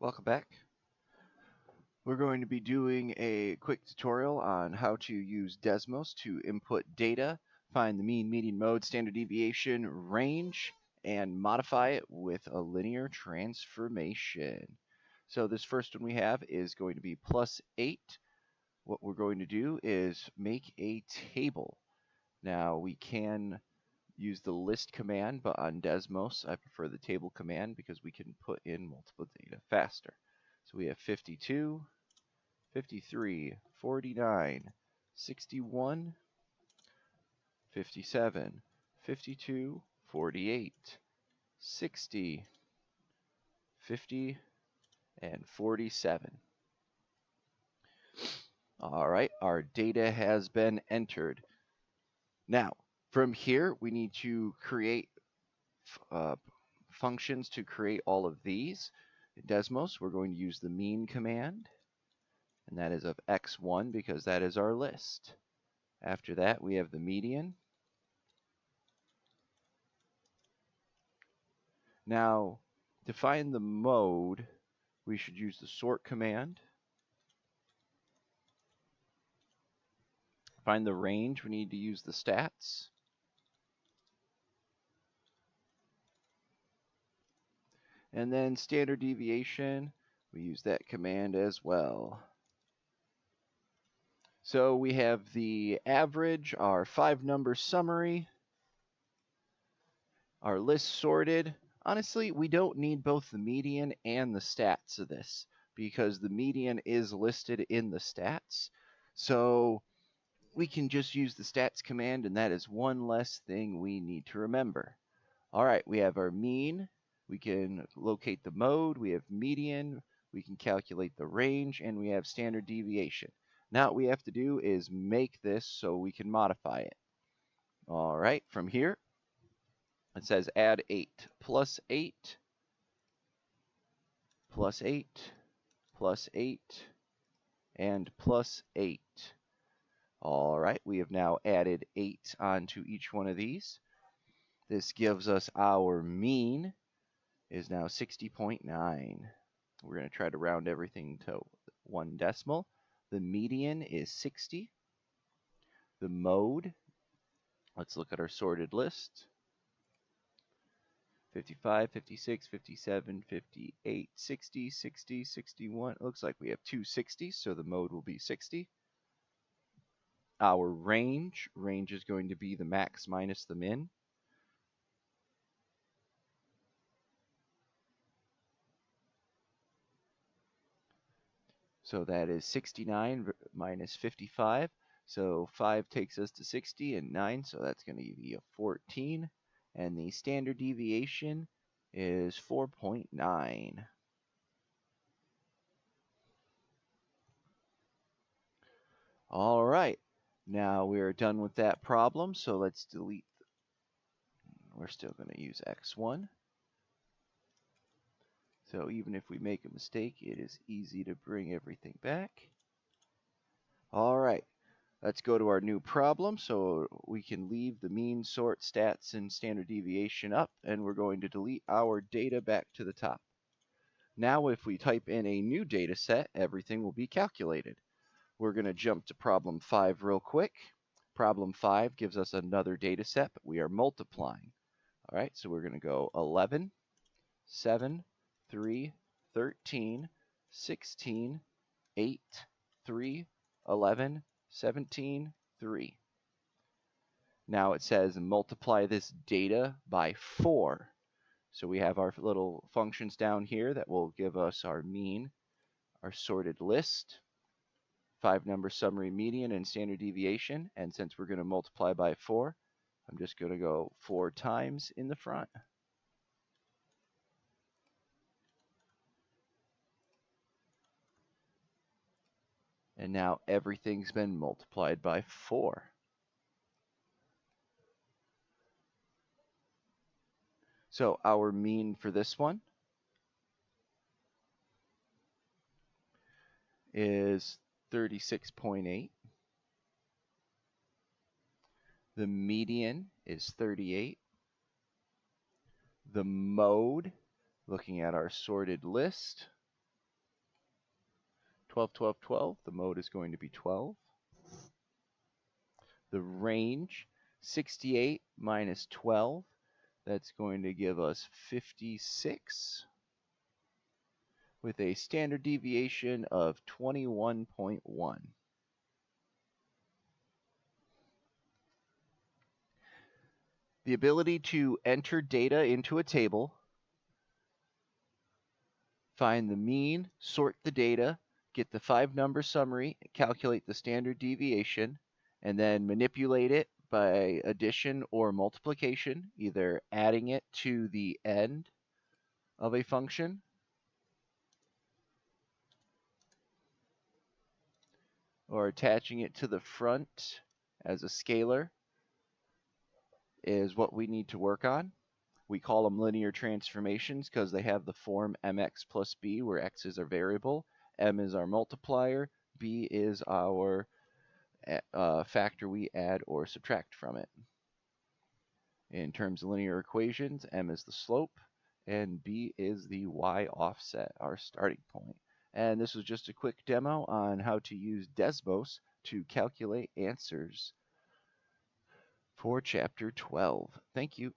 Welcome back. We're going to be doing a quick tutorial on how to use Desmos to input data, find the mean, median, mode, standard deviation, range, and modify it with a linear transformation. So this first one we have is going to be plus 8. What we're going to do is make a table. Now we can use the list command, but on Desmos I prefer the table command because we can put in multiple data faster. So we have 52, 53, 49, 61, 57, 52, 48, 60, 50, and 47. All right, our data has been entered. Now, from here, we need to create functions to create all of these. In Desmos, we're going to use the mean command, and that is of x1 because that is our list. After that, we have the median. Now, to find the mode, we should use the sort command. Find the range, we need to use the stats. And then standard deviation, we use that command as well. So we have the average, our 5-number summary, our list sorted. Honestly, we don't need both the median and the stats of this because the median is listed in the stats. So we can just use the stats command, and that is one less thing we need to remember. All right, we have our mean. We can locate the mode. We have median. We can calculate the range, and we have standard deviation. Now what we have to do is make this so we can modify it. All right, from here, it says add 8 plus 8 plus 8 plus 8 and plus 8. All right, we have now added 8 onto each one of these. This gives us our mean is now 60.9. We're going to try to round everything to one decimal. The median is 60. The mode, let's look at our sorted list. 55, 56, 57, 58, 60, 60, 61. It looks like we have two 60s, so the mode will be 60. Our range is going to be the max minus the min. So that is 69 minus 55. So 5 takes us to 60 and 9, so that's going to give you a 14. And the standard deviation is 4.9. All right, now we're done with that problem, so let's delete. We're still going to use x1. So even if we make a mistake, it is easy to bring everything back. All right, let's go to our new problem. So we can leave the mean, sort, stats, and standard deviation up, and we're going to delete our data back to the top. Now if we type in a new data set, everything will be calculated. We're going to jump to problem 5 real quick. Problem 5 gives us another data set, but we are multiplying. All right, so we're going to go 11, 7, 3, 13, 16, 8, 3, 11, 17, 3. Now it says multiply this data by 4. So we have our little functions down here that will give us our mean, our sorted list, 5-number summary, median, and standard deviation. And since we're going to multiply by 4, I'm just going to go 4 times in the front. And now everything's been multiplied by 4. So our mean for this one is 36.8. The median is 38. The mode, looking at our sorted list, 12, 12, 12. The mode is going to be 12. The range, 68 minus 12. That's going to give us 56 with a standard deviation of 21.1. The ability to enter data into a table, find the mean, sort the data, get the 5-number summary, calculate the standard deviation, and then manipulate it by addition or multiplication, either adding it to the end of a function or attaching it to the front as a scalar is what we need to work on. We call them linear transformations because they have the form mx plus b, where x is our variable, m is our multiplier, b is our factor we add or subtract from it. In terms of linear equations, m is the slope, and b is the y offset, our starting point. And this was just a quick demo on how to use Desmos to calculate answers for Chapter 12. Thank you.